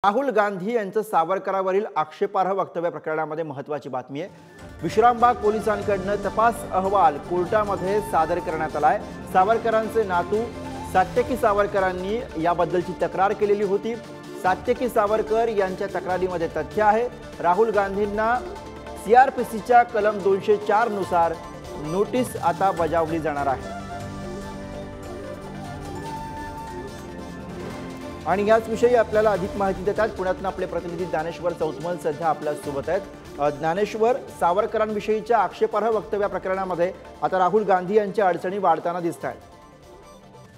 राहुल गांधी यांचं सावरकरांवरील आक्षेपार्ह वक्तव्य प्रकरणामध्ये महत्त्वाची बातमी आहे। विश्रामबाग पोलिसांकडून तपास अहवाल कोर्टामध्ये सादर करण्यात आलाय। सावरकरांचे नातू सात्यकी सावरकरांनी याबद्दलची तक्रार केलेली होती। सात्यकी सावरकर यांच्या तक्रारीमध्ये तथ्य आहे। राहुल गांधींना सीआरपीसीच्या कलम 204 नुसार नोटीस आता बजावली जाणार आहे। आणि याच विषयी आपल्याला अधिक माहिती देतात पुण्यातून आपले प्रतिनिधी ज्ञानेश्वर चौतमल सध्या आपल्या सोबत आहेत। ज्ञानेश्वर, सावरकरांविषयीच्या आक्षेपार्ह वक्तव्य प्रकरणामध्ये आता राहुल गांधी यांच्या अडचणी वाढताना दिसतात।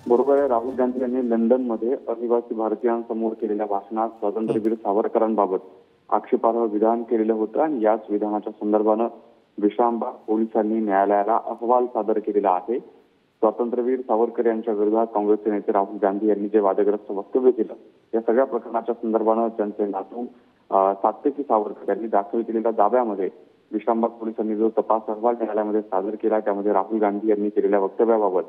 बरोबर आहे। राहुल गांधी यांनी लंडनमध्ये अनिवासी भारतीयांसमोर केलेल्या भाषणात स्वातंत्र्यवीर सावरकरांबाबत आक्षेपार्ह विधान केलेलं होतं आणि याच विधानाच्या संदर्भानं विश्रामबाग पोलिसांनी न्यायालयाला अहवाल सादर केलेला आहे। स्वातंत्र्यवीर सावरकर यांच्या विरोधात काँग्रेसचे नेते राहुल गांधी यांनी जे वादग्रस्त वक्तव्य केलं या सगळ्या प्रकरणाच्या संदर्भानं त्यांचे नातू सात्यकी सावरकर यांनी दाखल केलेल्या दाव्यामध्ये विश्रामबाग पोलिसांनी जो तपास अहवाल न्यायालयामध्ये सादर केला त्यामध्ये राहुल गांधी यांनी केलेल्या वक्तव्याबाबत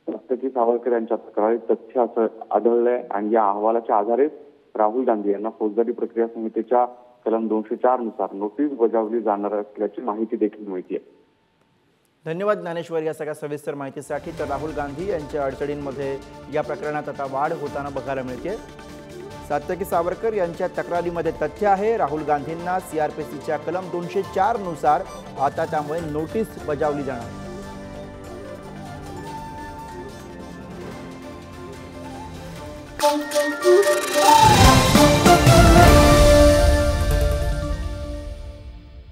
सात्यकी सावरकर यांच्या तक्रारीत तथ्य असं आढळलंय आणि या अहवालाच्या आधारे राहुल गांधी यांना फौजदारी प्रक्रिया संहितेच्या कलम 204 नुसार नोटीस बजावली जाणार असल्याची माहिती देखील मिळते। धन्यवाद ज्ञानेश्वर या सगळ्या सविस्तर माहितीसाठी। तर राहुल गांधी यांच्या अडचणींमध्ये या प्रकरणात आता वाढ होताना बघायला मिळते। सात्यकी सावरकर यांच्या तक्रारीमध्ये तथ्य आहे। राहुल गांधींना सीआरपीसीच्या कलम 204 नुसार आता त्यामुळे नोटीस बजावली जाणार। Thank you.